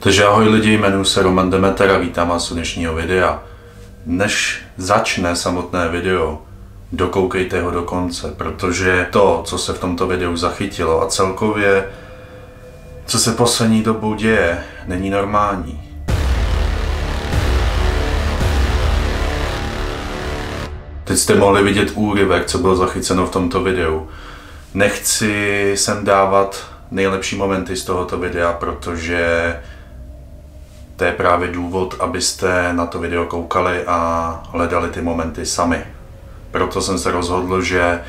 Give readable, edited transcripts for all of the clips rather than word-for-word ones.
Takže ahoj lidi, jmenuji se Roman Demeter a vítám vás u dnešního videa. Než začne samotné video, dokoukejte ho do konce, protože to, co se v tomto videu zachytilo a celkově, co se poslední dobou děje, není normální. Teď jste mohli vidět úryvek, co bylo zachyceno v tomto videu. Nechci sem dávat nejlepší momenty z tohoto videa, protože to je právě důvod, abyste na to video koukali a hledali ty momenty sami. Proto jsem se rozhodl, že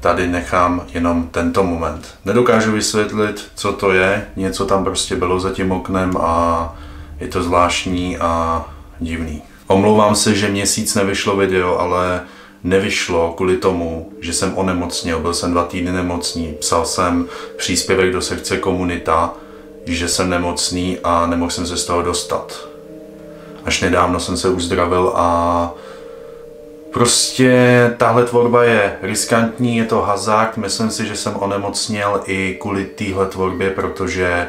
tady nechám jenom tento moment. Nedokážu vysvětlit, co to je, něco tam prostě bylo za tím oknem a je to zvláštní a divný. Omlouvám se, že měsíc nevyšlo video, ale nevyšlo kvůli tomu, že jsem onemocněl, byl jsem 2 týdny nemocný, psal jsem příspěvek do sekce Komunita, že jsem nemocný a nemohl jsem se z toho dostat. Až nedávno jsem se uzdravil a prostě tahle tvorba je riskantní, je to hazard, myslím si, že jsem onemocněl i kvůli téhle tvorbě, protože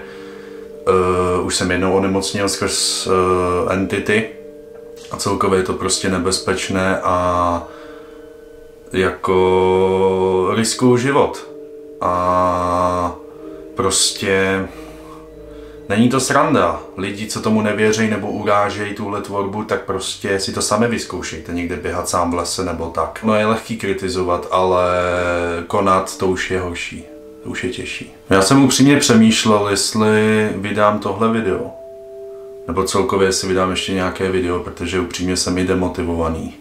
už jsem jednou onemocněl skrz entity a celkově je to prostě nebezpečné a jako riskuju život a prostě není to sranda. Lidi, co tomu nevěří nebo urážejí tuhle tvorbu, tak prostě si to sami vyzkoušejte, někde běhat sám v lese nebo tak. No je lehký kritizovat, ale konat to už je horší, to už je těžší. Já jsem upřímně přemýšlel, jestli vydám tohle video, nebo celkově si vydám ještě nějaké video, protože upřímně jsem i demotivovaný.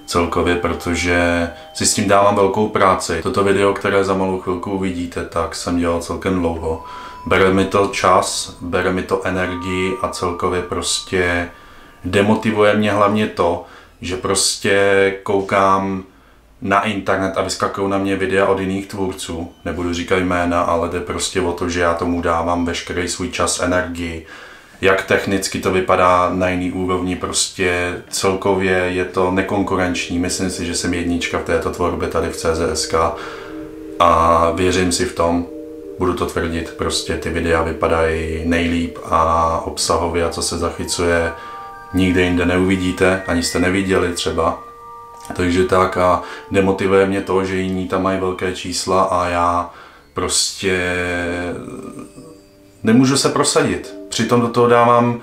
Celkově, protože si s tím dávám velkou práci. Toto video, které za malou chvilku uvidíte, tak jsem dělal celkem dlouho. Bere mi to čas, bere mi to energii a celkově prostě demotivuje mě hlavně to, že prostě koukám na internet a vyskakují na mě videa od jiných tvůrců. Nebudu říkat jména, ale jde prostě o to, že já tomu dávám veškerý svůj čas, energii. Jak technicky to vypadá na jiný úrovni, prostě celkově je to nekonkurenční. Myslím si, že jsem jednička v této tvorbě tady v CZSK a věřím si v tom, budu to tvrdit, prostě ty videa vypadají nejlíp a obsahově a co se zachycuje nikde jinde neuvidíte, ani jste neviděli třeba. Takže tak a demotivuje mě to, že jiní tam mají velké čísla a já prostě nemůžu se prosadit. Přitom do toho dávám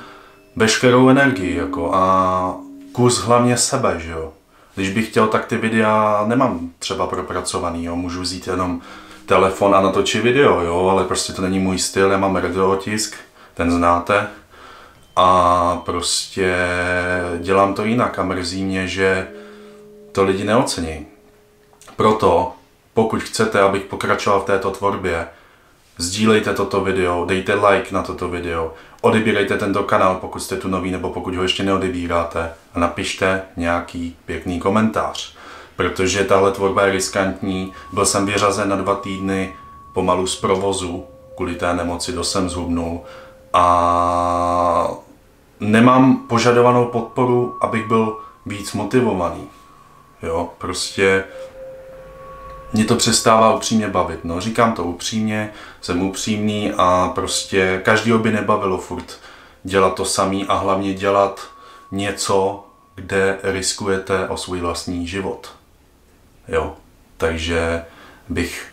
veškerou energii jako a kus hlavně sebe, že jo. Když bych chtěl, tak ty videa nemám třeba propracovaný, jo. Můžu vzít jenom telefon a natočit video, jo, ale prostě to není můj styl, já mám radiotisk, ten znáte. A prostě dělám to jinak a mrzí mě, že to lidi neocení. Proto, pokud chcete, abych pokračoval v této tvorbě, sdílejte toto video, dejte like na toto video, odebírejte tento kanál, pokud jste tu nový nebo pokud ho ještě neodebíráte a napište nějaký pěkný komentář. Protože tahle tvorba je riskantní, byl jsem vyřazen na 2 týdny pomalu z provozu, kvůli té nemoci jsem zhubnul a nemám požadovanou podporu, abych byl víc motivovaný. Jo, prostě mě to přestává upřímně bavit, no, říkám to upřímně, jsem upřímný a prostě každýho by nebavilo furt dělat to samý a hlavně dělat něco, kde riskujete o svůj vlastní život. Jo, takže bych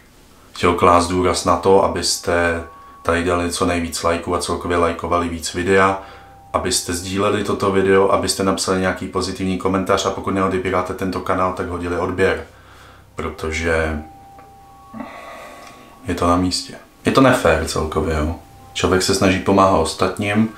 chtěl klást důraz na to, abyste tady dali co nejvíc lajků a celkově lajkovali víc videa, abyste sdíleli toto video, abyste napsali nějaký pozitivní komentář a pokud neodebíráte tento kanál, tak hodili odběr. Protože je to na místě. Je to nefér celkově, jo. Člověk se snaží pomáhat ostatním,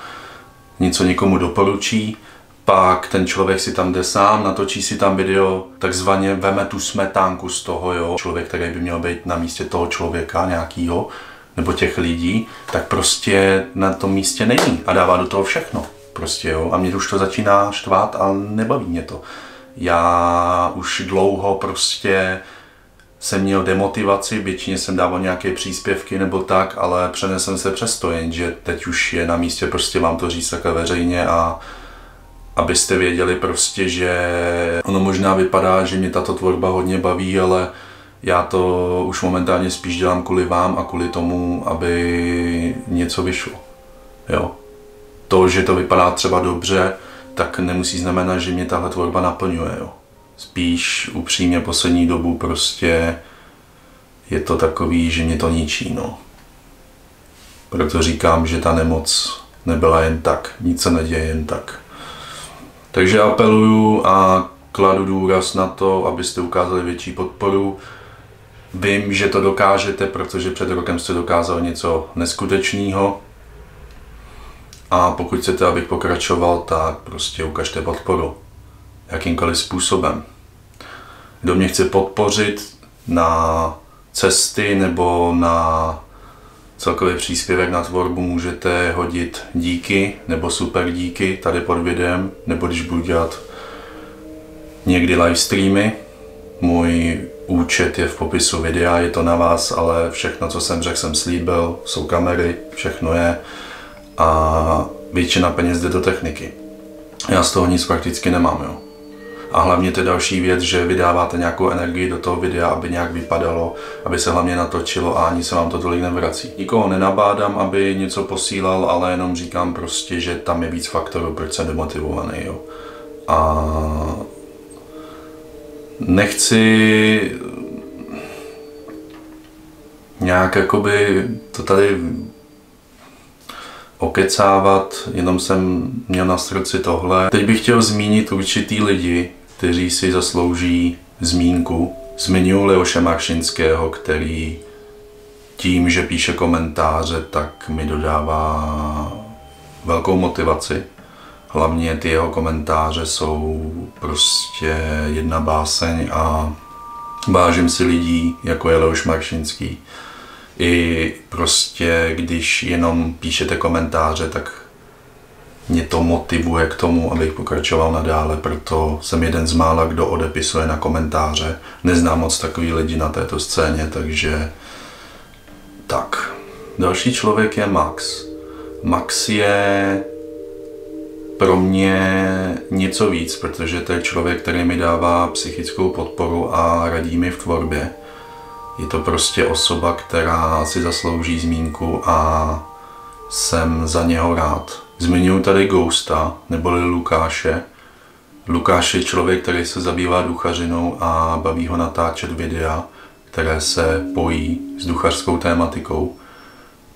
něco někomu doporučí, pak ten člověk si tam jde sám, natočí si tam video, takzvaně veme tu smetánku z toho, jo. Člověk, který by měl být na místě toho člověka nějakýho, nebo těch lidí, tak prostě na tom místě není a dává do toho všechno. Prostě, jo. A mě už to začíná štvát a nebaví mě to. Já už dlouho prostě jsem měl demotivaci, většině jsem dával nějaké příspěvky nebo tak, ale přenesl se přesto, jenže teď už je na místě prostě vám to říct takhle veřejně a abyste věděli prostě, že ono možná vypadá, že mě tato tvorba hodně baví, ale já to už momentálně spíš dělám kvůli vám a kvůli tomu, aby něco vyšlo. Jo. to, že to vypadá třeba dobře, tak nemusí znamenat, že mě tahle tvorba naplňuje. Jo. Spíš upřímně poslední dobu prostě je to takový, že mě to ničí. No. Proto říkám, že ta nemoc nebyla jen tak, nic se neděje jen tak. Takže apeluju a kladu důraz na to, abyste ukázali větší podporu. Vím, že to dokážete, protože před rokem jste dokázali něco neskutečného. A pokud chcete, abych pokračoval, tak prostě ukažte podporu. Jakýmkoliv způsobem. Kdo mě chce podpořit na cesty nebo na celkový příspěvek na tvorbu, můžete hodit díky nebo super díky tady pod videem, nebo když budu dělat někdy livestreamy. Můj účet je v popisu videa, je to na vás, ale všechno, co jsem řekl, jsem slíbil, jsou kamery, všechno je a většina peněz jde do techniky. Já z toho nic prakticky nemám, jo. A hlavně to je další věc, že vydáváte nějakou energii do toho videa, aby nějak vypadalo, aby se hlavně natočilo a ani se vám to tolik nevrací. Nikoho nenabádám, aby něco posílal, ale jenom říkám prostě, že tam je víc faktorů, proč jsem demotivovaný, jo. A nechci nějak jakoby to tady okecávat, jenom jsem měl na srdci tohle. Teď bych chtěl zmínit určitý lidi, kteří si zaslouží zmínku. Zmiňuji Leoše Maršinského, který tím, že píše komentáře, tak mi dodává velkou motivaci. Hlavně ty jeho komentáře jsou prostě jedna báseň a vážím si lidí, jako je Leoš Maršinský. I prostě, když jenom píšete komentáře, tak mě to motivuje k tomu, abych pokračoval nadále, proto jsem jeden z mála, kdo odepisuje na komentáře. Neznám moc takový lidi na této scéně, takže tak. Další člověk je Max. Max je pro mě něco víc, protože to je člověk, který mi dává psychickou podporu a radí mi v tvorbě. Je to prostě osoba, která si zaslouží zmínku a jsem za něho rád. Zmiňuji tady Ghosta, neboli Lukáše. Lukáš je člověk, který se zabývá duchařinou a baví ho natáčet videa, které se pojí s duchařskou tématikou.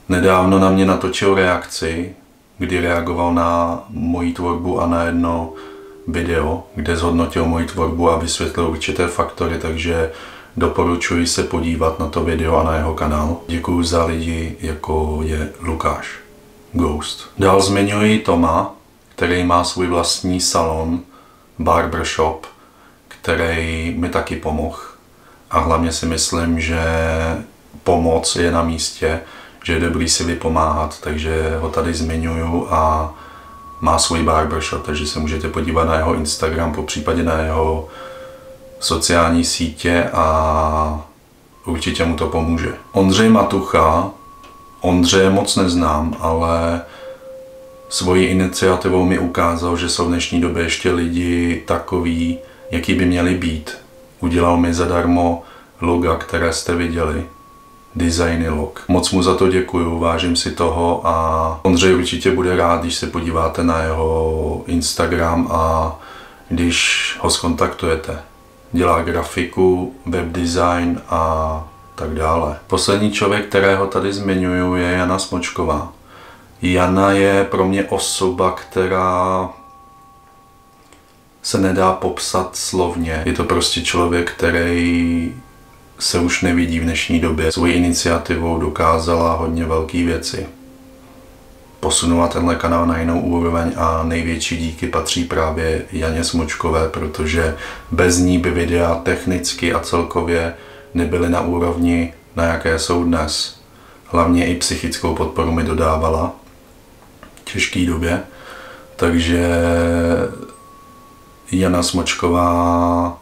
Nedávno na mě natočil reakci, kdy reagoval na moji tvorbu a na jedno video, kde zhodnotil moji tvorbu a vysvětlil určité faktory, takže doporučuji se podívat na to video a na jeho kanál. Děkuji za lidi, jako je Lukáš, Ghost. Dál zmiňuji Toma, který má svůj vlastní salon, barbershop, který mi taky pomohl. A hlavně si myslím, že pomoc je na místě, že je dobrý si vypomáhat, takže ho tady zmiňuju a má svůj barbershop, takže se můžete podívat na jeho Instagram, popřípadě na jeho sociální sítě a určitě mu to pomůže. Ondřej Matucha, Ondřeje moc neznám, ale svojí iniciativou mi ukázal, že jsou v dnešní době ještě lidi takový, jaký by měli být. Udělal mi zadarmo loga, které jste viděli. Designy log. Moc mu za to děkuju, vážím si toho a Ondřej určitě bude rád, když se podíváte na jeho Instagram a když ho zkontaktujete. Dělá grafiku, webdesign a tak dále. Poslední člověk, kterého tady zmiňuju, je Jana Smočková. Jana je pro mě osoba, která se nedá popsat slovně. Je to prostě člověk, který se už nevidí v dnešní době. Svojí iniciativou dokázala hodně velké věci. Posunula tenhle kanál na jinou úroveň a největší díky patří právě Janě Smočkové, protože bez ní by videa technicky a celkově nebyly na úrovni, na jaké jsou dnes. Hlavně i psychickou podporu mi dodávala v těžké době. Takže Jana Smočková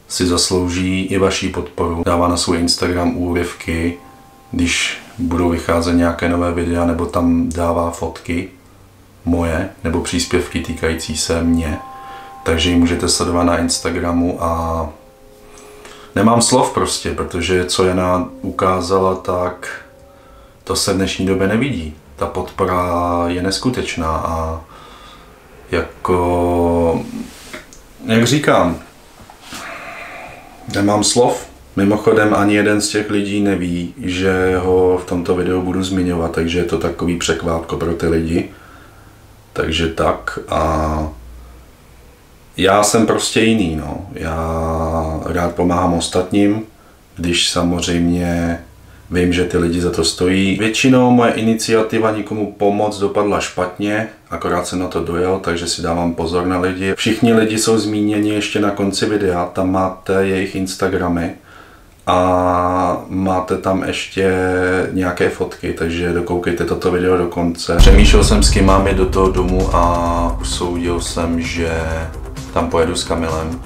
si zaslouží i vaší podporu. Dává na svůj Instagram úryvky, když budou vycházet nějaké nové videa, nebo tam dává fotky moje, nebo příspěvky týkající se mě. Takže ji můžete sledovat na Instagramu a nemám slov prostě, protože co Jana ukázala, tak to se v dnešní době nevidí. ta podpora je neskutečná a jako, jak říkám, nemám slov. Mimochodem ani jeden z těch lidí neví, že ho v tomto videu budu zmiňovat, takže je to takový překvápko pro ty lidi. Takže tak a já jsem prostě jiný, no. Já rád pomáhám ostatním, když samozřejmě vím, že ty lidi za to stojí. Většinou moje iniciativa nikomu pomoct dopadla špatně, akorát jsem na to dojel, takže si dávám pozor na lidi. Všichni lidi jsou zmíněni ještě na konci videa, tam máte jejich Instagramy a máte tam ještě nějaké fotky, takže dokoukejte toto video do konce. Přemýšlel jsem, s kým mám jít do toho domu a usoudil jsem, že tam pojedu s Kamilem.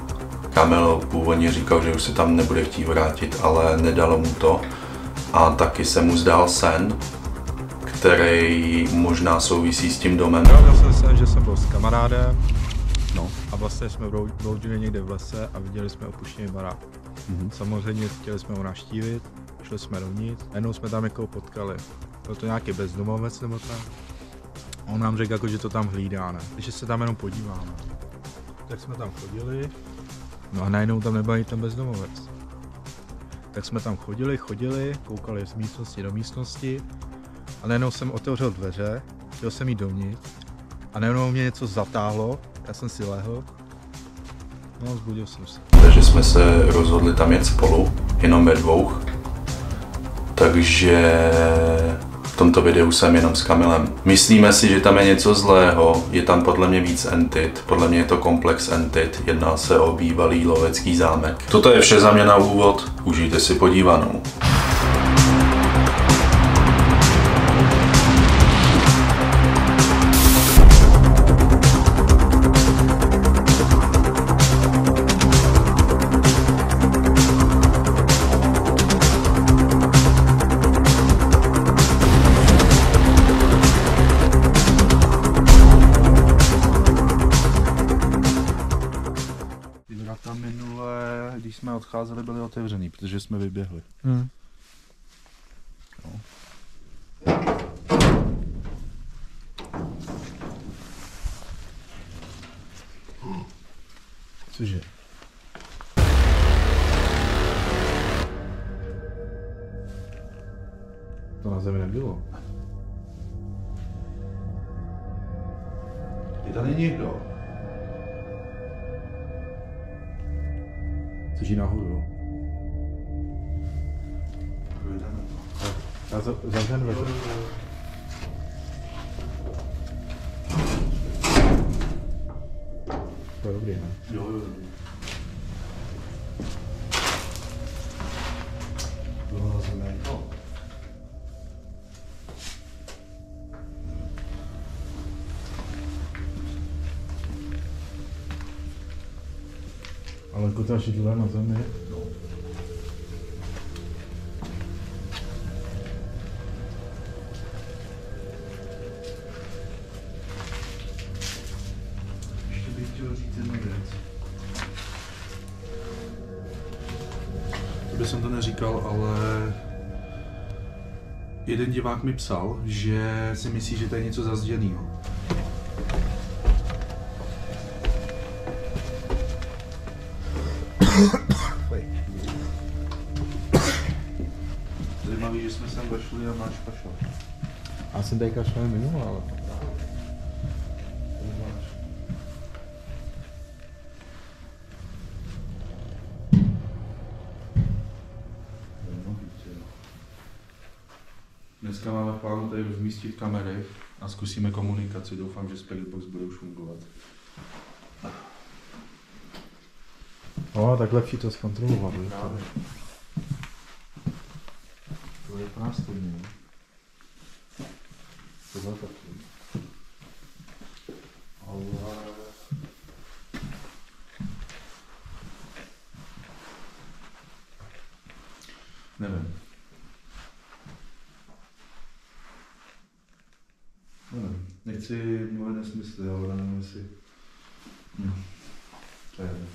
Kamil původně říkal, že už se tam nebude chtít vrátit, ale nedalo mu to. A taky se mu zdál sen, který možná souvisí s tím domem. Pravdal jsem se, že jsem byl s kamarádem, no, a vlastně jsme bloudili někde v lese a viděli jsme opuštěný barák. Samozřejmě chtěli jsme ho navštívit, šli jsme dovnitř, jednou jsme tam někoho potkali. Byl to nějaký bezdomovec nebo tak. On nám řekl, jako, že to tam hlídá, ne? Takže se tam jenom podíváme. Tak jsme tam chodili, no a najednou tam nebyl ten bezdomovec. Tak jsme tam chodili, koukali z místnosti do místnosti a najednou jsem otevřel dveře, chtěl jsem jít dovnitř a najednou mě něco zatáhlo, já jsem si lehl, no zbudil jsem se. Takže jsme se rozhodli tam jet spolu, jenom ve dvou. Takže v tomto videu jsem jenom s Kamilem. Myslíme si, že tam je něco zlého, je tam podle mě víc entit, podle mě je to komplex entit, jedná se o bývalý lovecký zámek. Toto je vše za mě na úvod, užijte si podívanou. Tam minule, když jsme odcházeli, byly otevřený, protože jsme vyběhli. No. Cože? To na zemi nebylo. Je tady někdo? Chceš jít nahoru, jo? Já zavřem dveře. To je dobrý, ne? Jo. Bylo na zemi to. Ale kota šidla na zemi. No. Ještě bych chtěl říct jednu věc. To bych jsem to neříkal, ale jeden divák mi psal, že si myslí, že to je něco zazděnýho. Zajímavý, že jsme sem došli a máš kašel. Já jsem tady kašel minule, ale... Dneska máme v plánu tady rozmístit kamery a zkusíme komunikaci. Doufám, že Spiritbox bude už fungovat. No, tak lepší to zkontrolovat. To je prástejný. Tohle taky. Ale... Nevím. Nevím. Nechci mluvit nesmysly, ale nevím, jestli... To je jedno.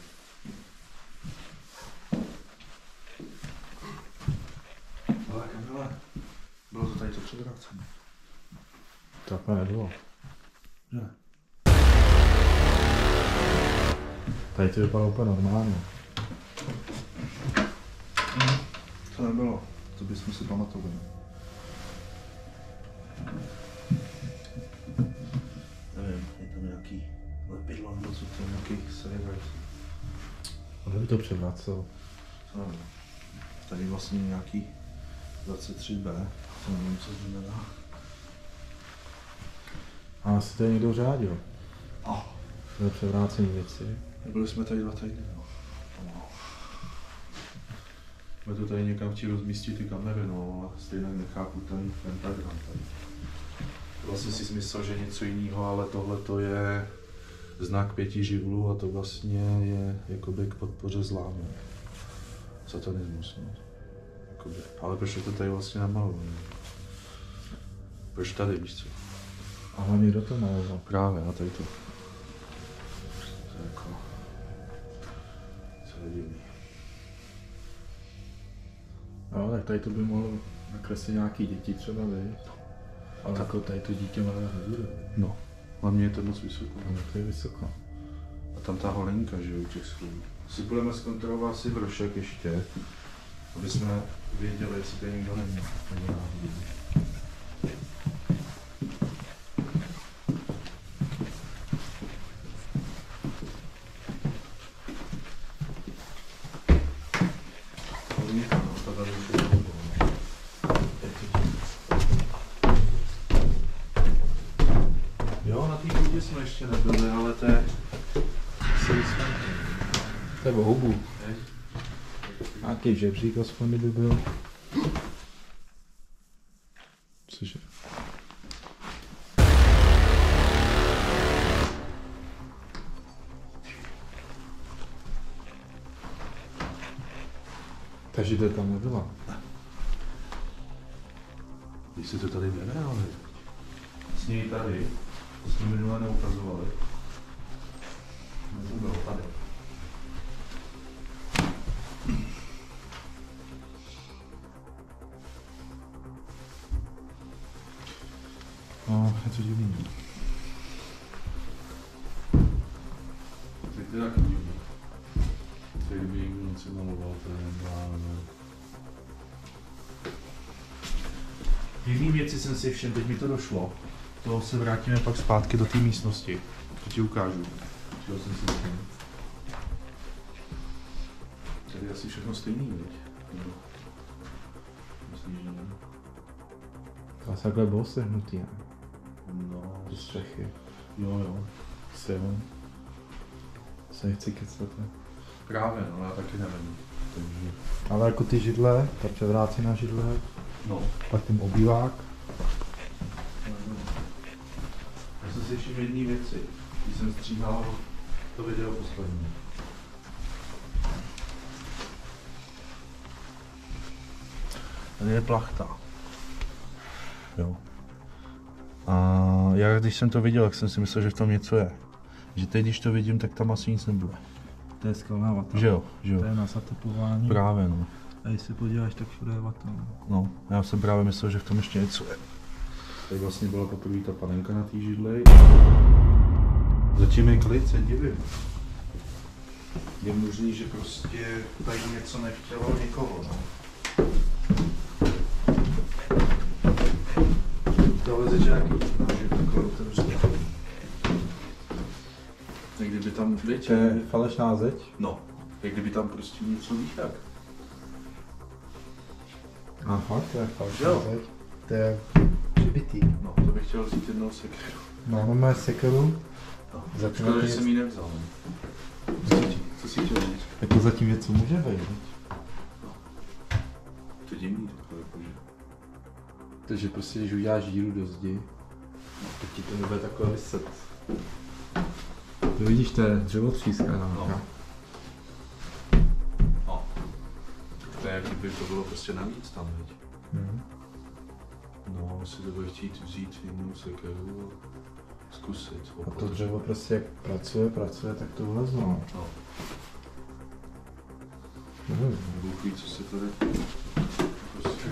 Ale Kamile, bylo to tady to předvrácené. Takhle nebylo. Ne. Tady to vypadalo úplně normálně. To nebylo, to bychom si pamatovali. Nevím, je tam nějaký lepidlo nebo co to je, nějaký server. On by to převracel. Tady vlastně nějaký 23B, to nevím, co znamená. A asi to je někdo řádil. Oh. To je převrácený věci. Nebyli jsme tady 2 týdny, no. My to tady někam chtěli rozmístit ty kamery, no, a stejně nechápu ten pentagram tady. Vlastně si myslel, že něco jiného, ale tohle to je znak 5 živlů a to vlastně je jakoby k podpoře zlámu. Satanismus, no. Jakoby. Ale proč je to tady vlastně namalované? Proč tady, víš co? A hlavně kdo to maloval? Právě, a tady to. To je jako... Co je divný. No, tak tady to by mohlo nakreslit nějaký děti třeba, vy. Ale jako tady to dítě malé nebude. No, hlavně je to moc vysoko. No, to je vysoko. A tam ta holinka, že u těch schodů. Si budeme zkontrolovat si brošek ještě, aby jsme věděli, jestli tady nikdo není. Jo, na té vodě jsme ještě nebyli, ale to je... To je o hubu. Nějaký žebřík aspoň kdyby byl. Cože? Takže to tam nebyla. Když si to tady bere, ale... Sněj tady, to jsme minule neukazovali. To bylo tady. No, je to divný. Teď to je taky divný. Teď by někdo něco maloval, to je neblázné. Divný věci jsem si všem, teď mi to došlo. To se vrátíme pak zpátky do té místnosti. To ti ukážu. Čeho jsem si všem. Tady je asi všechno stejný, viď? No. Myslím, že ne. To asi takhle bylo sehnutý, ne? No, Do střechy. jo. Jo. Se nechci kecat, ne? Právě, no, já taky nevím. Takže... Ale jako ty židle, ta převrácená židle, No. pak ten obývák. Já jsem si všiml jedné věci, když jsem stříhal to video poslední. Tady je plachta. Jo. A já když jsem to viděl, tak jsem si myslel, že v tom něco je. Že teď, když to vidím, tak tam asi nic nebude. To je skalná vata. Že jo, že jo. To je na zatepování. Právě, no. A když se podíváš, tak všude je vata. No, já jsem právě myslel, že v tom ještě něco je. Tady vlastně byla poprvé ta panenka na té židli. Zatím je klid, se divím. Je možný, že prostě tady něco nechtělo nikoho, no. Tohle je nějaký nážek takhle otevřený. Jak kdyby tam, viď? To je falešná zeď. No, jak kdyby tam prostě něco víš jak. A fakt, to je falešná Jo. zeď. To je přibitý. No, to bych chtěl vzít jednou sekeru. Máme sekeru. No, Zatím škoda, že je- jsem ji nevzal. Co si chtěl říct? Jako zatím něco může být. To je divný takhle, jakože. Takže prostě, když uděláš díru do zdi, tak ti to nebude takhle vyset. To vidíš, to je dřevotříska nějaká. No. To je jak kdyby to bylo prostě navíc tam, viď? No, si to bude chtít vzít jinou sekeru a zkusit. A to dřevo prostě jak pracuje, tak to vlezlo. No. Bůh ví, co se tady prostě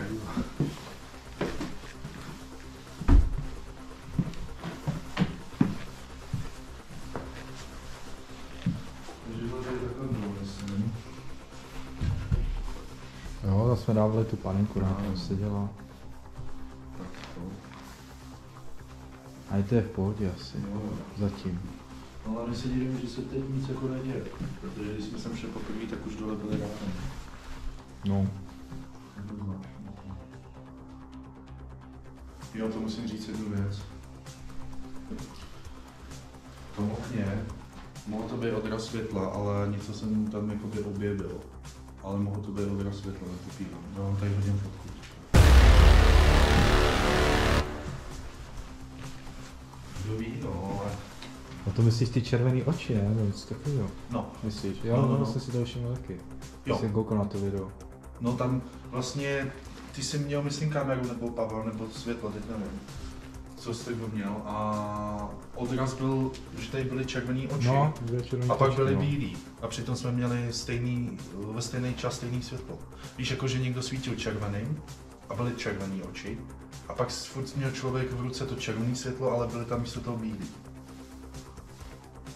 jsme dávali tu paninku, na tom se dělá. A i to je v pohodě asi, zatím. No ale my se divíme, že se teď nic jako neděje, protože když jsme sem šli poprvé, tak už dole byli dávno. No. Jo, to musím říct jednu věc. V tom okně mohl to být odraz světla, ale něco jsem tam jakoby objevil. Ale mohl to být odraz světla, nepopírám. Já vám tady hodím fotku. Kdo ví, no, ale... A to myslíš ty červený oči, ne? Nebo něco takového? No. Myslíš? Jo, No. jsem si to všiml taky. Jo. Jsem koukal na to video. No tam vlastně, ty jsi měl myslím kameru nebo Pavel nebo světlo, teď nevím, co jsi to měl a odraz byl, že tady byly červený oči No, a pak byly bílý a přitom jsme měli ve stejný čas stejný světlo. Víš, jako že někdo svítil červeným a byly červený oči a pak furt měl člověk v ruce to červené světlo, ale byly tam místo toho bílý.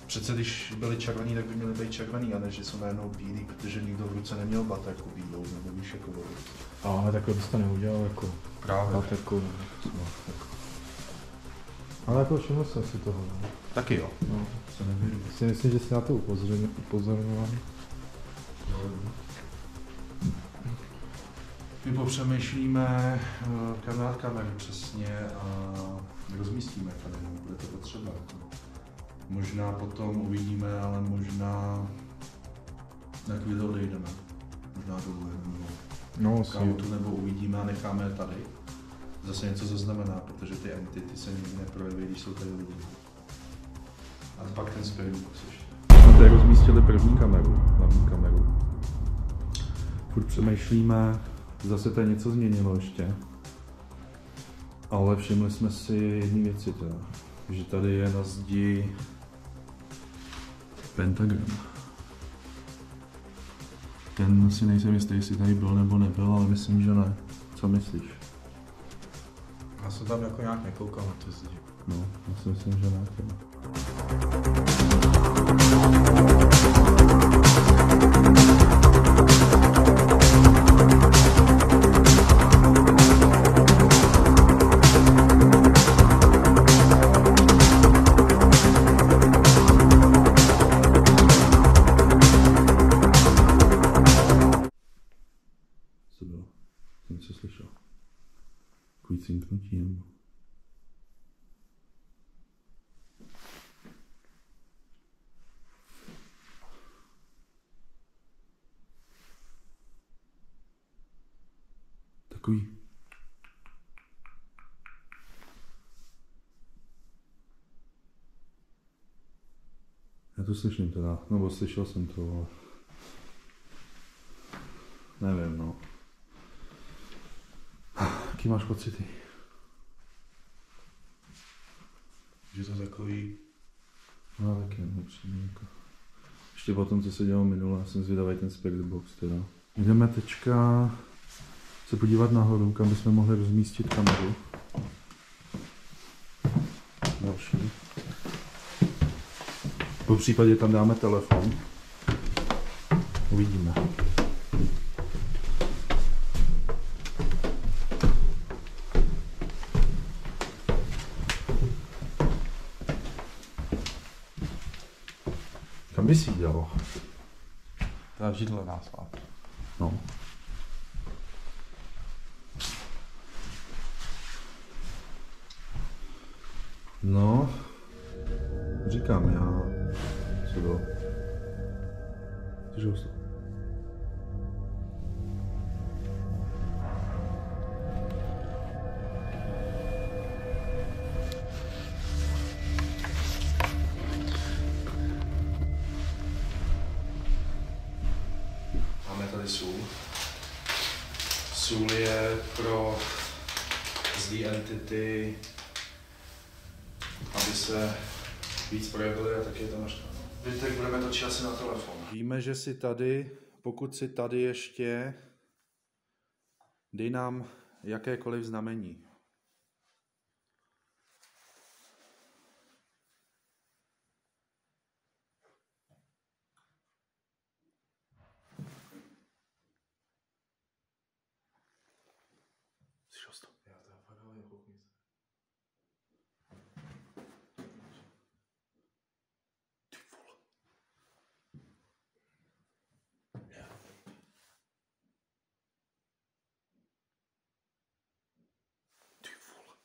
Přece když byly červený, tak by měly být červený, a ne, že jsou najednou bílý, protože nikdo v ruce neměl baterku bílou, nebo víš, jako vodu. Ale takhle bys to neudělal, jako Právě. baterku. Ale jako všiml jsem si toho. Ne? Taky jo. No. Se nevěřím. Si myslím, že jsi na to upozorňoval. My popřemýšlíme kameru přesně a rozmístíme tady, bude to potřeba. Možná potom uvidíme, ale možná na chvíli odejdeme. Možná dolů nebo k autu, nebo uvidíme a necháme je tady. Zase něco zaznamená, protože ty entity se nikdy neprojeví, když jsou tady lidi. A pak ten spirit box ještě. Jsme tady rozmístili první kameru, hlavní kameru. Furt přemýšlíme, zase tady něco změnilo ještě. Ale všimli jsme si jedné věci teda, že tady je na zdi pentagram. Ten si nejsem jistý, jestli tady byl nebo nebyl, ale myslím, že ne. Co myslíš? Já jsem tam jako nějak nekoukal na to zdi. No, já si myslím, že ne. Co bylo? Jsem něco slyšel. Takový cinknutí nebo... Takový. Já to slyším teda, nebo slyšel jsem to, ale... Nevím, no. Jaký máš pocity? Že to takový... No taky nepříjemný jako. Ještě po tom, co se dělalo minule, jsem zvědavý ten spirit box teda. Jdeme teďka se podívat nahoru, kam bychom mohli rozmístit kameru. Další. Po případě tam dáme telefon. Uvidíme. Kam bys jí dělal? To je v židle náslad. No. No, říkám já, co bylo? Cože usl? Máme tady sůl. Sůl je pro zlý entity, aby se víc projevily a tak je to naštvané. Teď budeme točit asi na telefon. Víme, že jsi tady, pokud jsi tady ještě, dej nám jakékoliv znamení. Slyšel jsi to? Já to fakt ale koukni se. Ty vole. Ty vole.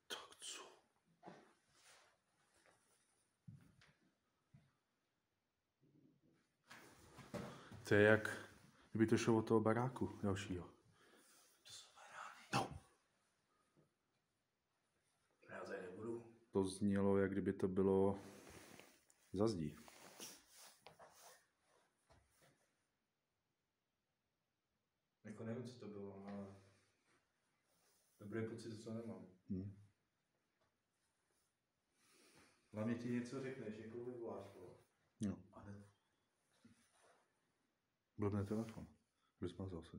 Tak co? To je jak, kdyby to šlo od toho baráku dalšího. To jsou barány. No. Já tady nebudu. To znělo, jak kdyby to bylo za zdí. Jako nevím, co to bylo, ale dobrý pocit, co nemám. Hlavně ti něco řekneš, jako vyvoláš, No. ale Blbne telefon. Rozmazal se.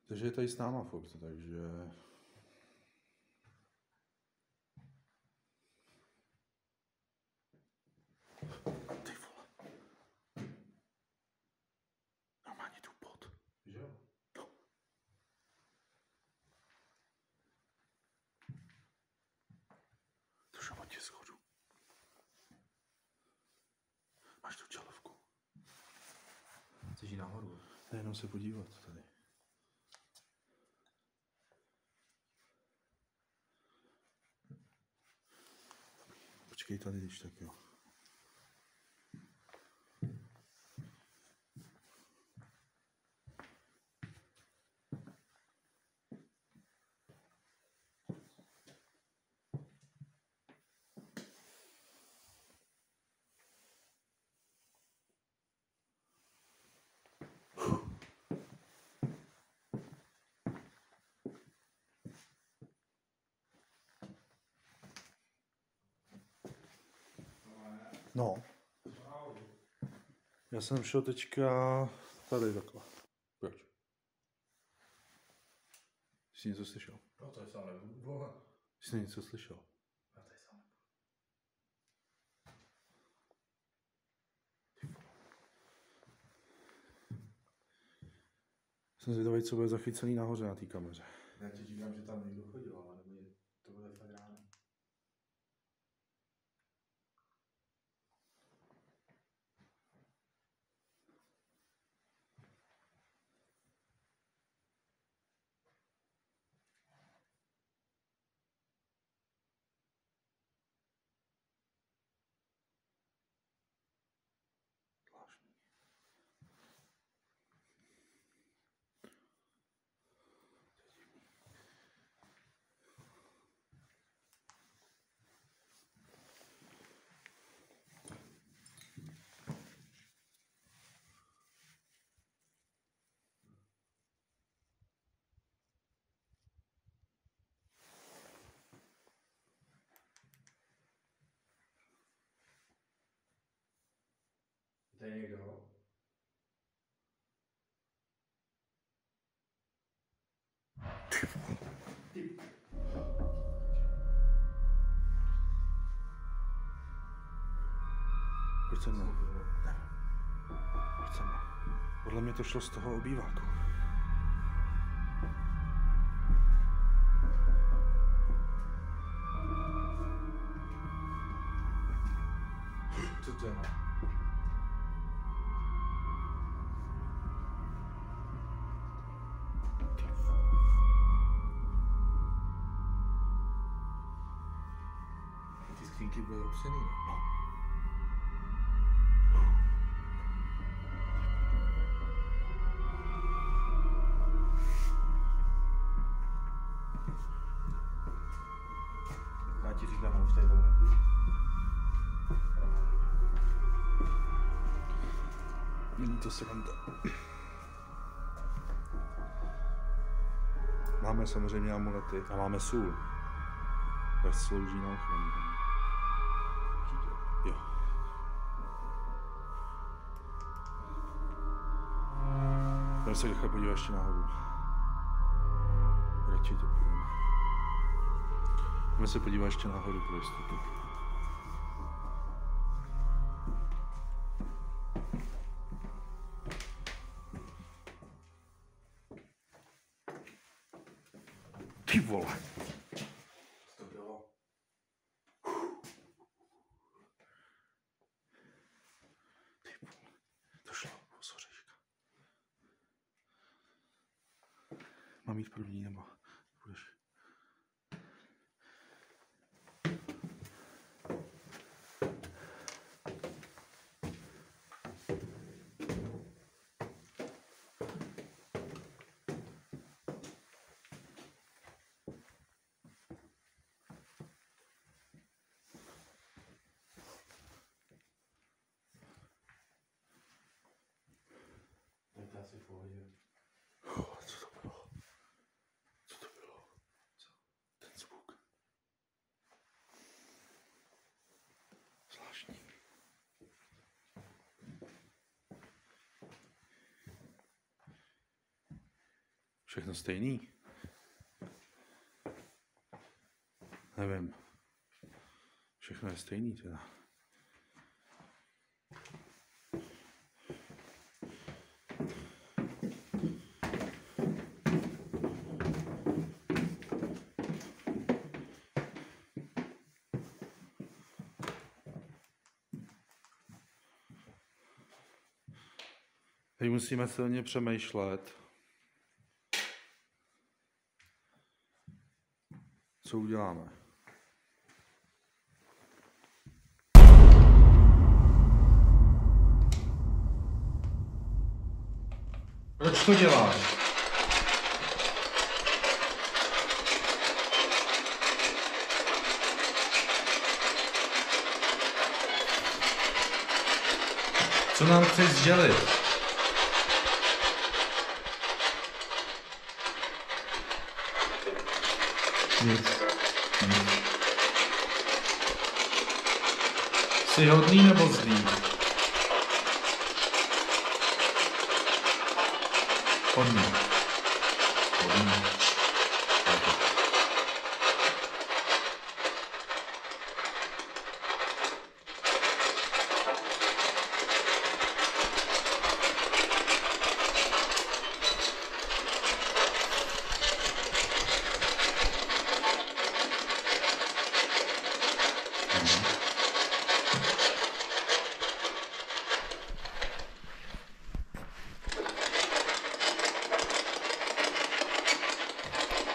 Takže je tady s náma furt, takže... Ty vole. Normálně tu pot. že jo? No. To šlo tě schodu. Máš tu čelovku? Chceš jít nahoru? Jenom se podívat tady. Počkej tady, když tak jo. No. Já jsem šel teďka tady takhle. Proč? Jsi něco slyšel? No to je sám nebudu. Jsi něco slyšel? Já tady sám nebudu. Jsem zvědavý, co bude zachycený nahoře na té kameře. Já ti říkám, že tam někdo chodil, ale to bude fakt ráno. Zvláštní. Je tady někdo? Pojď se mnou. Ne. Pojď se mnou. Podle mě to šlo z toho obýváku. Co to je? Ty skřínky byly obsaný, no? Já ti říkám, už tady dole nebudu. Není to sranda. Máme samozřejmě amulety a máme sůl. Tak slouží na ochranu. Jo. Jdeme se rychle podívat ještě nahoru. Radši to půjdeme. Jdeme se podívat ještě nahoru pro jistotu. Ty vole. To bylo. Ty vole. To šlo, pozoříška. Mám jít první, nebo budeš? Dejte asi v pohodě. Co to bylo? Co to bylo? Co? Ten zvuk. Zvláštní. Všechno stejný? Nevím. Všechno je stejný teda. Teď musíme silně přemýšlet, co uděláme. Proč to děláš? Co nám chceš sdělit? Nic. Jsi hodný nebo zlý? Hodný. Hodný.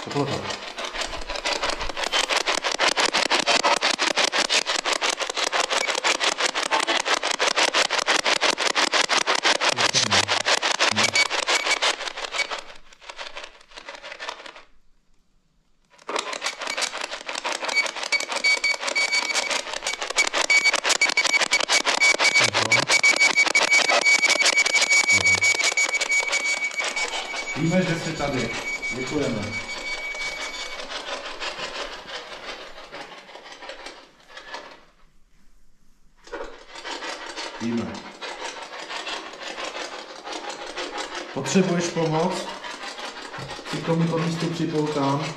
To bylo to. Víme, že jsi tady. Děkujeme. Víme. Potřebuješ pomoc? Si k tomuto místu připoutám.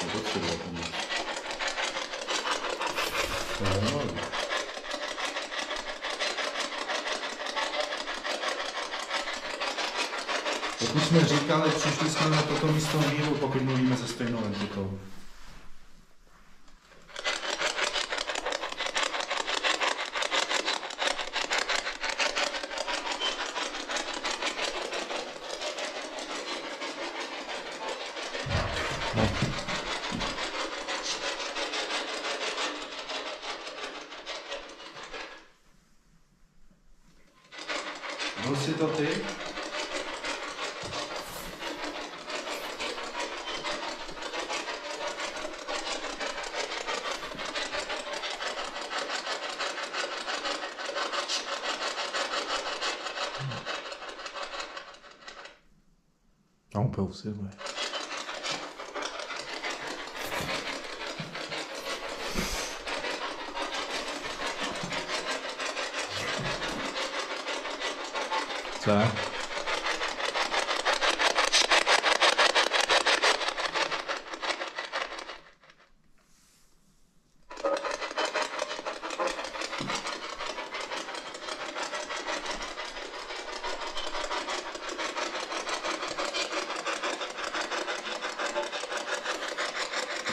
Nepotřeboval pomoc. Jak už jsme říkali, přišli jsme na toto místo míru, pokud mluvíme se stejnou entitou. Byl jsi to ty? A úplně usiluje. Co?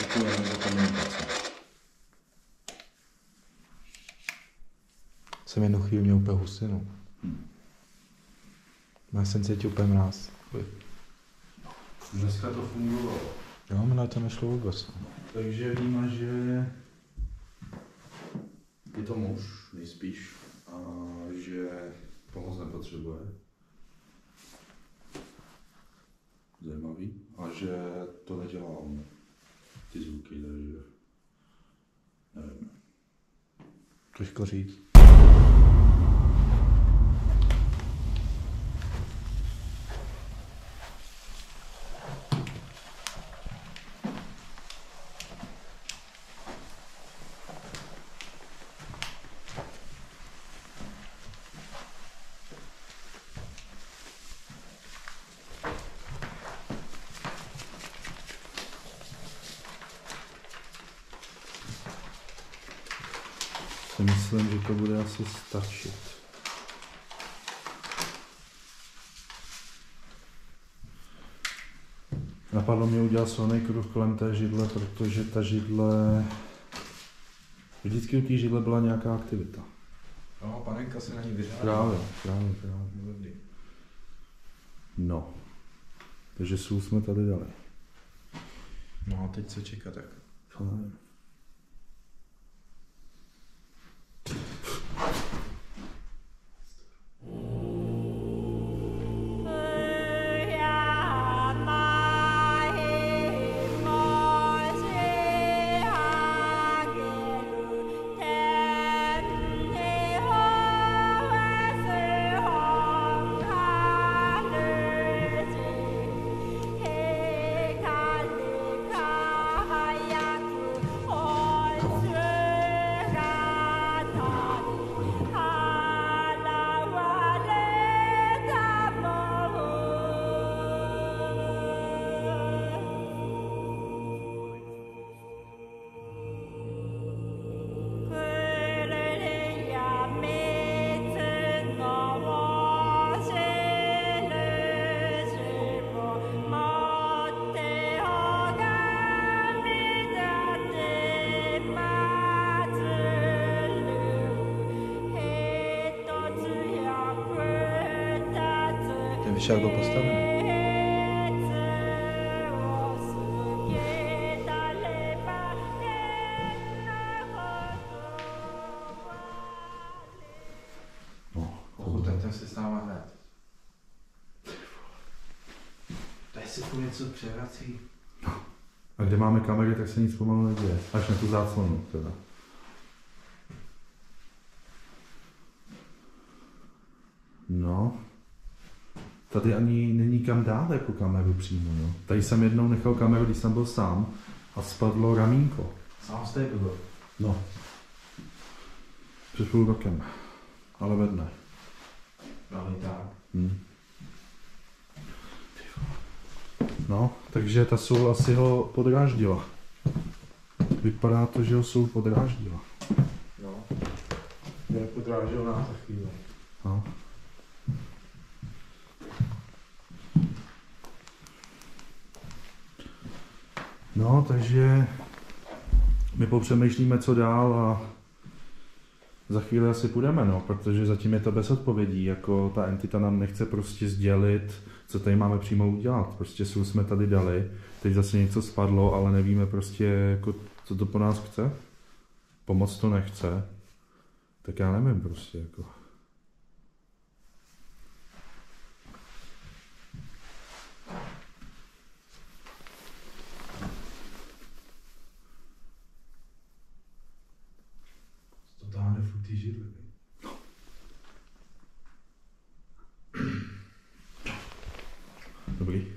Děkujeme za komunikaci. Jsem jednu chvíli měl úplně husinu. Já jsem cítil úplně mráz. Dneska to fungovalo. Jo, mi na to nešlo vůbec. Takže víme, že je to muž nejspíš a že pomoc nepotřebuje. Zajímavý. A že to nedělá on. Ty zvuky, takže nevím. Těžko říct. Si myslím, že to bude asi stačit. Napadlo mě udělat silný kruh kolem té židle, protože ta židle... Vždycky u té židle byla nějaká aktivita. No, panenka se na ní vyřádila. Právě. No. Takže sůl jsme tady dali. No a teď co čekat tak? Co nevím. Ten vyšel byl postavený. No, Ten se s náma hned. Tady se tu něco převrací. a kde máme kamery, tak se nic pomalu neděje. Až na tu záclonu teda. No. Tady ani není kam dát jako kameru přímo, jo. Tady jsem jednou nechal kameru, když jsem byl sám a spadlo ramínko. Sám jste byl. No. Před půl rokem. Ale ve dne. Právě tak. No, takže ta sůl asi ho podráždila. Vypadá to, že ho sůl podráždila. No. Mě podrážil nás za chvíli. No. No, takže my popřemýšlíme, co dál a za chvíli asi půjdeme, no, protože zatím je to bez odpovědí, jako ta entita nám nechce prostě sdělit, co tady máme přímo udělat. Prostě sůl jsme tady dali, teď zase něco spadlo, ale nevíme prostě, jako, co to po nás chce. Pomoc to nechce, tak já nevím prostě, jako. To táhne furt ty židly. Dobrý.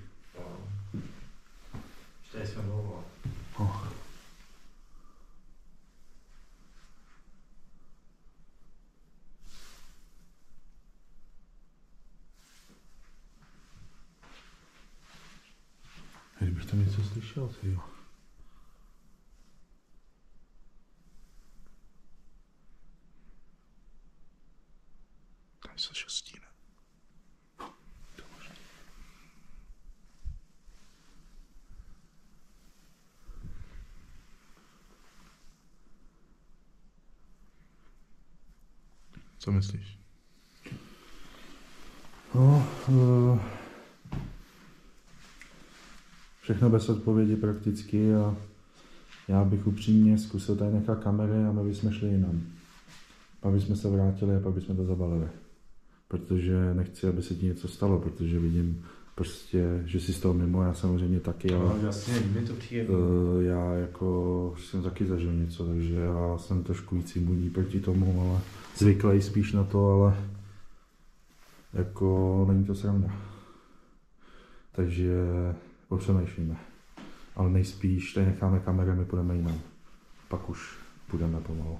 Tady jsme dlouho. Oh. Kdybych tam něco slyšel, ty jo. Tady se šestíne. To možná. Co myslíš? No, všechno bez odpovědi prakticky a já bych upřímně zkusil tady nechat kamery a my bychom šli jinam. Pak bychom se vrátili a pak bychom to zabalili. Protože nechci, aby se ti něco stalo, protože vidím prostě, že jsi z toho mimo, já samozřejmě taky, ale No jasně, mi to přijde. já jako jsem taky zažil něco, takže já jsem trošku víc imunní proti tomu, ale zvyklý spíš na to, ale jako není to sranda. Takže popřemýšlíme. Ale nejspíš tady necháme kamery, my půjdeme jinam. Pak už půjdeme pomalu.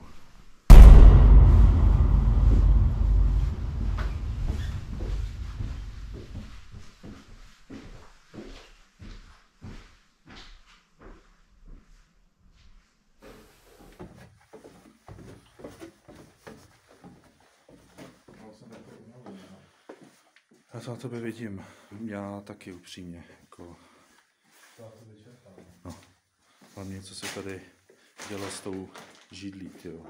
Já to na tebe vidím. Já taky upřímně. Jako... No. Hlavně co se tady dělá s tou židlí, tyjo.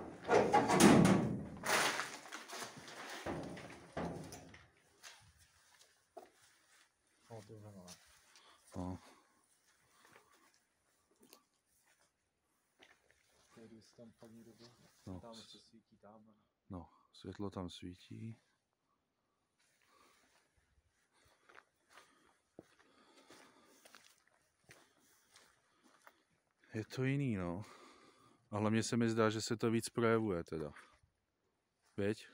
No. No, světlo tam svítí. Je to jiný, no. A hlavně se mi zdá, že se to víc projevuje teda. Věď?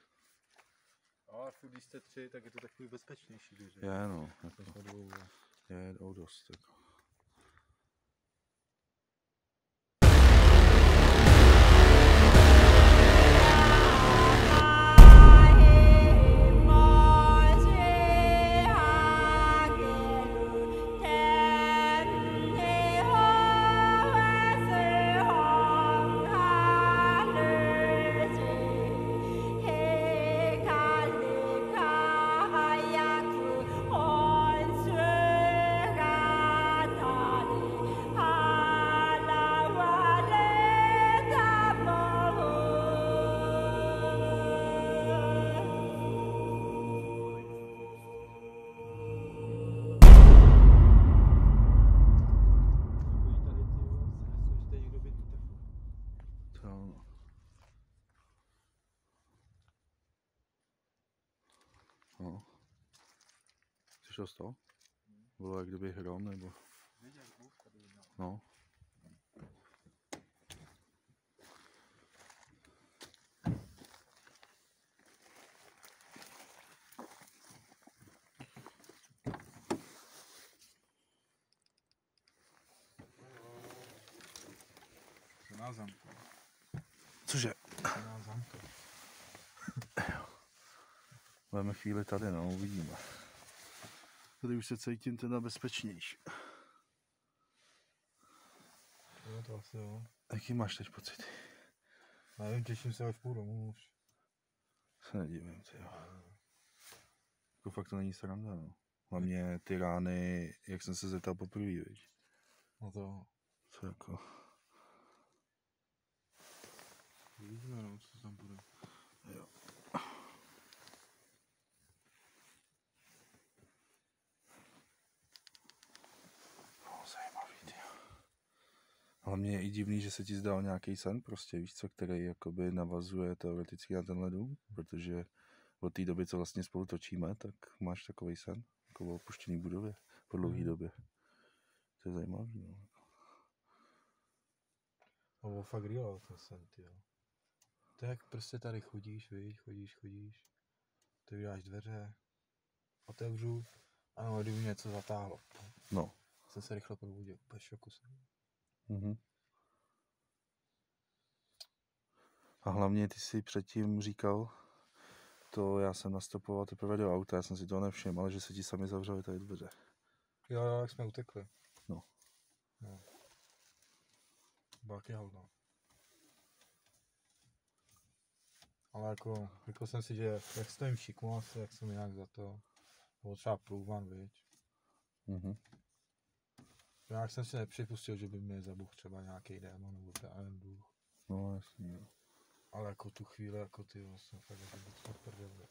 Ale když jste 3, tak je to takový bezpečnější, že? Je, no. Jako, je dost, jako. No. Slyšel jsi to? Bylo jak kdyby hrom, nebo... No. To nás zamkl. Cože? To nás zamkl. Budeme chvíli tady, no, uvidíme. Tady už se cítím teda bezpečnější. Jo, to asi jo. Jaký máš teď pocit? Nevím, těším se, až půjdu domů už. Se nedivím, tyjo. Jako fakt to není sranda, no. Hlavně ty rány, jak jsem se zeptal poprvé, víš. No to... Co jako... Uvidíme, no, co tam bude. Jo. No, zajímavý, tyjo. Hlavně je i divný, že se ti zdal nějaký sen, prostě, víš co, který jakoby navazuje teoreticky na tenhle dům, protože od té doby, co vlastně spolu točíme, tak máš takový sen, jako o opuštěný budově, po dlouhé době. To je zajímavý, no. No, fakt real ten sen, tyjo. To je jak prostě tady chodíš, víš, chodíš. Ty vydáš dveře, otevřu, ano, kdyby mě něco zatáhlo. No. Jsem se rychle probudil, úplně šoku jsem. Mhm. A hlavně ty si předtím říkal, to já jsem nastopoval teprve do auta, já jsem si toho nevšiml, ale že se ti sami zavřeli tady dveře. Jo, jak jsme utekli. No. Baky hovno. Ale jako, řekl jsem si, že jak stojím šikmu asi, jak jsem jinak za to. Nebo třeba průvan, viď. Mhm. Já jsem si nepřipustil, že by mě zabuch třeba nějaký démon nebo ten duch. No jasně, jo. Ale jako tu chvíli, jako ty vlastně fakt jako to prdel.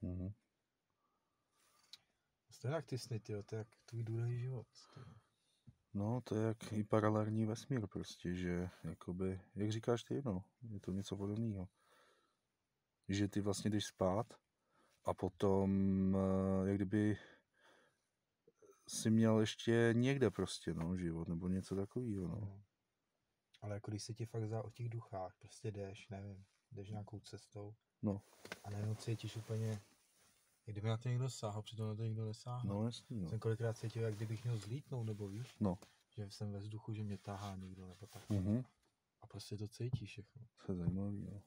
Mhm. Stejně jak ty sny, tyjo, to je jak tvůj druhý život. Tyjo. No, to je jak i paralelní vesmír prostě, že jakoby, jak říkáš ty, no, je to něco podobného. Že ty vlastně jdeš spát a potom, jak kdyby si měl ještě někde prostě, no, život, nebo něco takového, no. No. Ale jako když se ti fakt zdá o těch duchách, prostě jdeš, nevím, jdeš nějakou cestou No. a najednou cítíš úplně, jak kdyby na to někdo sáhl, přitom na to nikdo nesáhl. No, jasný, no. Jsem kolikrát cítil, jak kdybych měl zlítnout, nebo víš, No. že jsem ve vzduchu, že mě tahá někdo, nebo tak. Mhm. A prostě to cítíš všechno. To je zajímavý, no.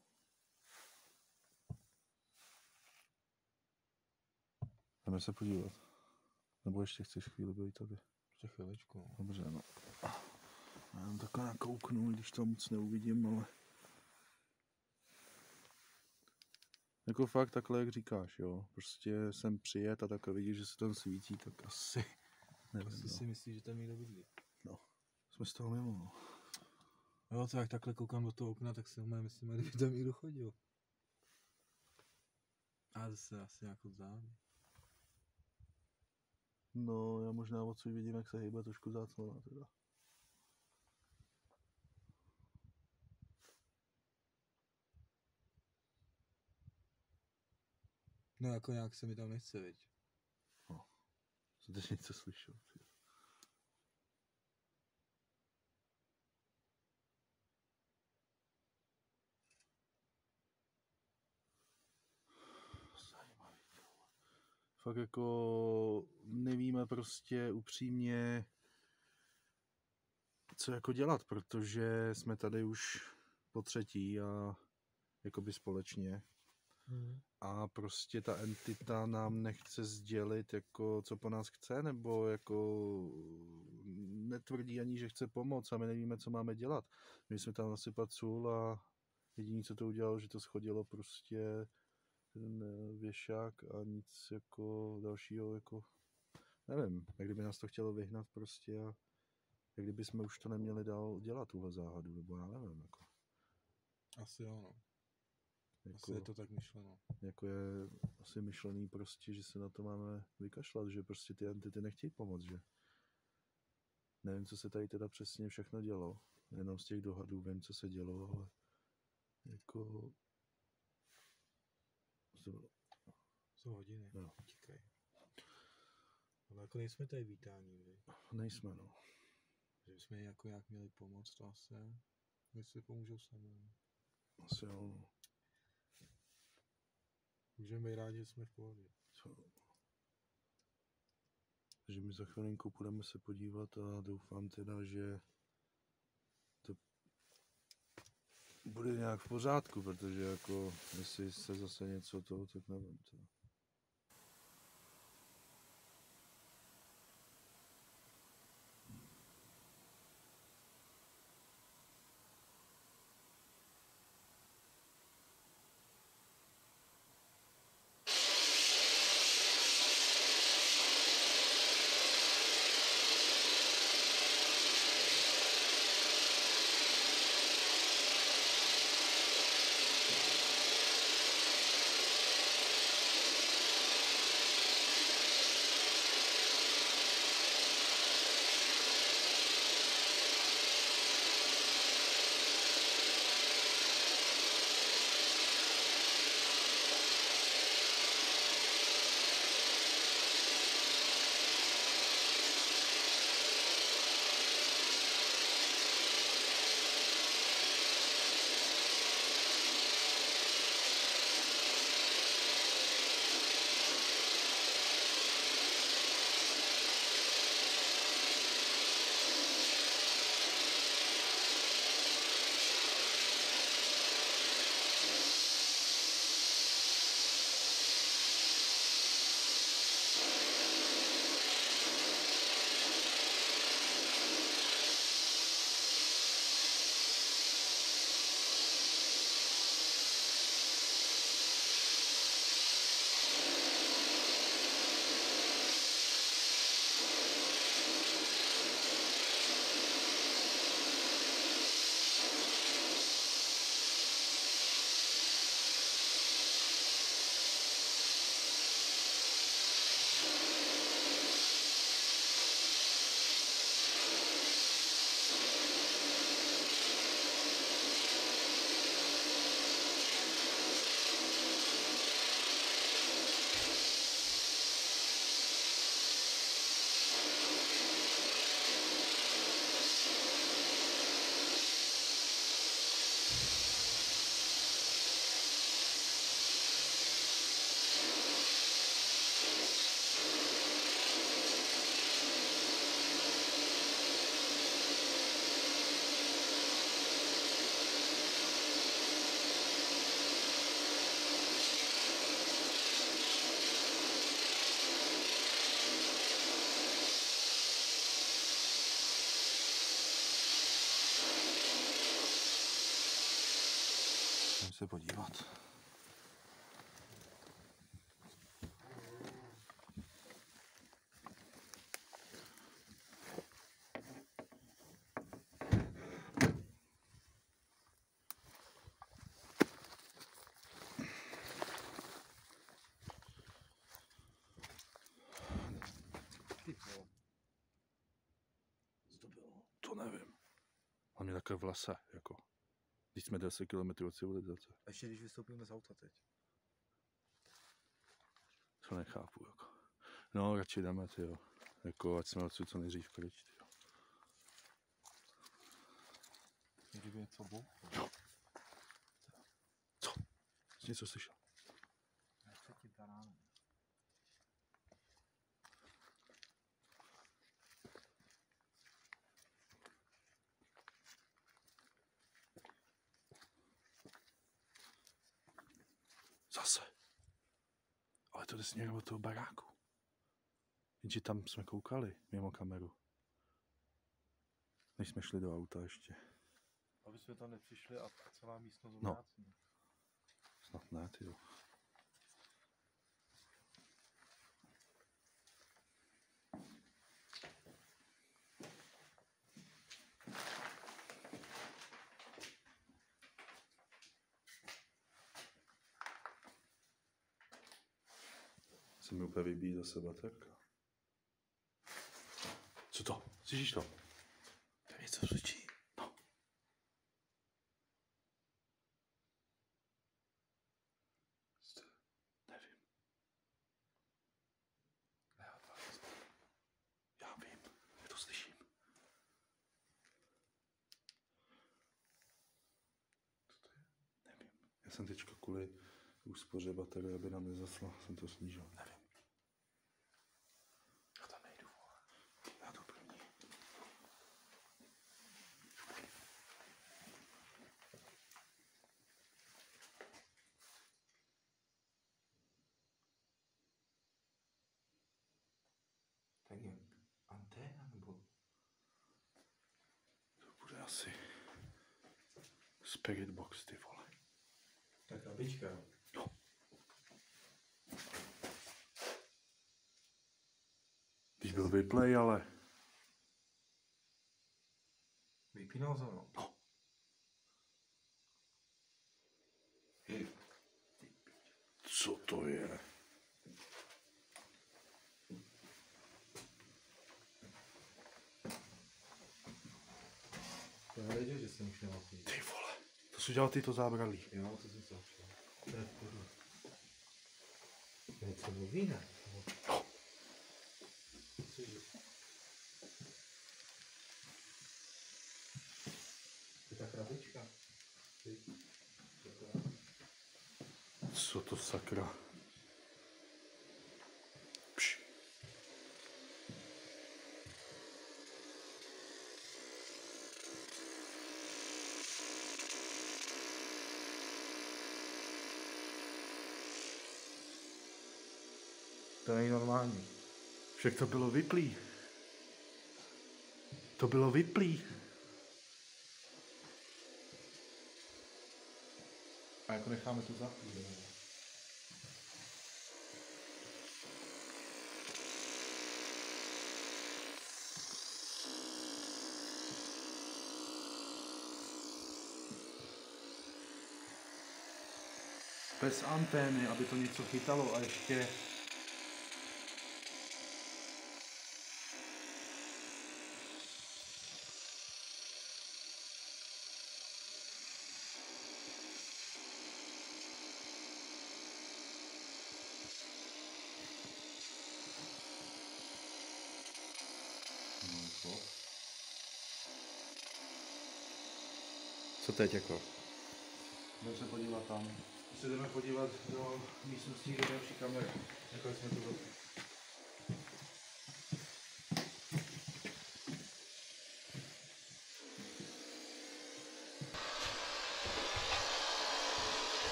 Jdeme se podívat. Nebo ještě chceš chvíli být tady? Ještě chviličku, no. Dobře, no. Já jenom takhle nakouknu, když to moc neuvidím, ale... Jako fakt takhle, jak říkáš, jo. Prostě jsem přijet a takhle vidíš, že se tam svítí, tak asi... Nevím, Asi no. si myslíš, že tam někdo bydlí. No. Jsme z toho mimo, no. Jo, to jak takhle koukám do toho okna, tak si normálně myslím, kdyby tam někdo chodil. A zase asi jako zámě. No, já možná odsud vidím, jak se hýbe trošku záclona teda. No jako nějak se mi tam nechce, viď. Jsem teď něco slyšel. Zajímavý. Fakt jako nevíme prostě upřímně, co jako dělat, protože jsme tady už po třetí a jakoby společně. A prostě ta entita nám nechce sdělit, jako, co po nás chce, nebo jako netvrdí ani, že chce pomoct a my nevíme, co máme dělat. My jsme tam nasypat sůl a jediné, co to udělalo, že to schodilo prostě ten věšák a nic jako dalšího, jako nevím, jak kdyby nás to chtělo vyhnat prostě a jak kdyby jsme už to neměli dál dělat, tuhle záhadu, nebo já nevím, jako. Asi jo, no. Jako, Asi je to tak myšleno. jako je asi myšlený prostě, že se na to máme vykašlat, že prostě ty entity nechtějí pomoct, že nevím, co se tady teda přesně všechno dělo, jenom z těch dohadů vím, co se dělo, ale jako Jsou hodiny, Jo. utíkaj. Ale jako nejsme tady vítání, vy. nejsme, no. Že bychom jako nějak měli pomoct, to asi. My si pomůžou sami. Asi jo, no. Můžeme být rádi, že jsme v pohodě. Takže my za chvilinku půjdeme se podívat a doufám teda, že to bude nějak v pořádku, protože jako jestli se zase něco toho, tak nevím. To. se podívat. To nevím. Hlavně takhle v lese, jako. Když jsme 10 km od civilizace. A ještě když vystoupíme z auta teď. To nechápu, jako. No, radši jdeme, tyjo. Jako, ať jsme odsud co nejdřív pryč, tyjo. Kdyby něco bouchlo. Jo. Co? Jsi něco slyšel? Nechce ti banány. Zase. Ale to jde směrem od toho baráku. Jenže tam jsme koukali mimo kameru. Než jsme šli do auta ještě. Aby jsme tam nepřišli a celá místnost No. obrácená. Snad ne, tyjo. Se mi úplně vybíjí zase baterka. Co to? Slyšíš to? Tam něco zvučí. No. Nevím. Já vím, já to slyším. Co to je? Nevím. Já jsem teďka kvůli úspoře baterie, aby nám nezasla, jsem to snížil. Nevím. Já tam nejdu, vole. Já to první. Tak jak anténa nebo? To bude asi Spirit Box, ty vole. Tak krabička. Jo. Když byl vyplay, ale... Vypínal za mnou. No. Co to je? To nevěděl, že jsem už nemohl. Ty vole. To jsi udělal ty to zábralí. Jo, to jsem se začal. To je v pohodě. Něco mluví, ne? No. Cože? To je ta krabička. Ty. Co to je? Co to sakra? Pš. To není normální. Však to bylo vyplý. To bylo vyplý. A jako necháme to zapít, Bez antény, aby to něco chytalo a ještě... Co teď jako? Jdeme se podívat tam. Se jdeme podívat do místností, kde je další kamera. Jako jsme to zapli.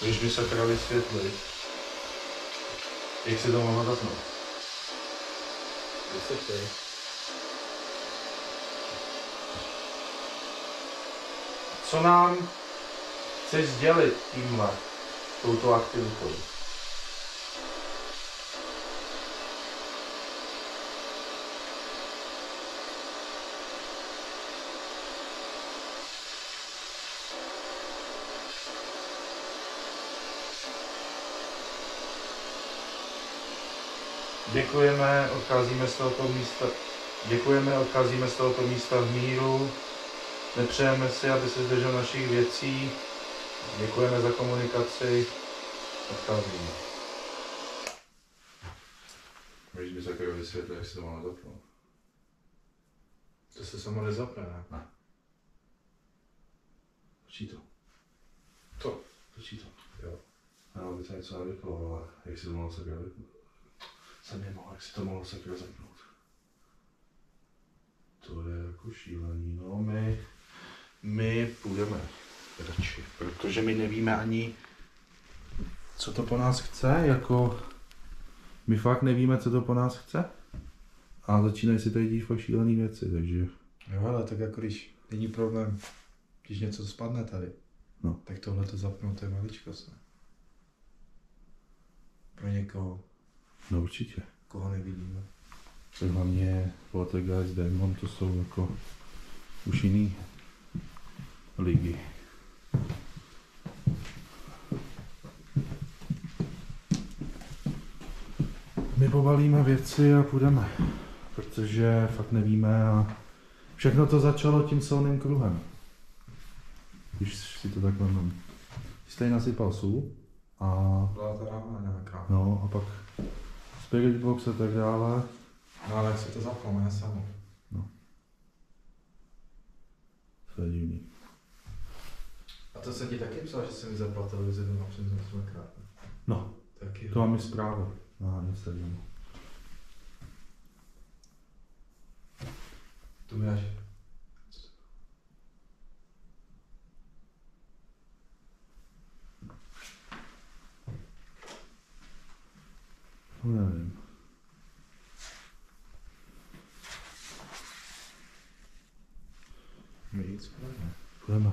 Když mi sakra vysvětlit, jak si to mohla zapnout. Vysvětli. Co nám chceš sdělit tímhle, touto aktivitou? Děkujeme, odcházíme z tohoto místa. Děkujeme, odcházíme z tohoto místa v míru. Nepřejeme si, aby se zdržel našich věcí. Děkujeme za komunikaci. Odcházíme. Můžeš mi takové vysvětlit, jak se to má zapnout? To se samo nezapne, ne? Ne. Točí to. To. Točí to. Jo. Ano, by to něco nevyplo, ale jak si to mohlo sakra vypnout? Jsem nemohl, jak si to mohlo sakra zapnout. To je jako šílený, no my půjdeme radši, protože my nevíme ani, co to po nás chce, jako my fakt nevíme, co to po nás chce. A začínají si tady dít fakt šílený věci, takže... Jo, ale tak jako když není problém, když něco spadne tady, No. tak tohle to zapnout, to je maličkost, ne? Pro někoho, No určitě. koho nevidíme. Tak hlavně Poltergeist, Demon, to jsou jako už jiný ligy. My pobalíme věci a půjdeme, protože fakt nevíme a všechno to začalo tím silným kruhem. Když si to takhle mám. Jsi tady nasypal sůl a Byla ta rána nějaká. no a pak Spirit Box a tak dále. No ale jak se to zaplo, ne samo. To je divný. A to jsem ti taky psal, že jsem mi zapal televizi doma před 8krát. No, Taky. to mám i zprávu na Instagramu. Tu mi až. No, nevím. Nic, Půjdeme.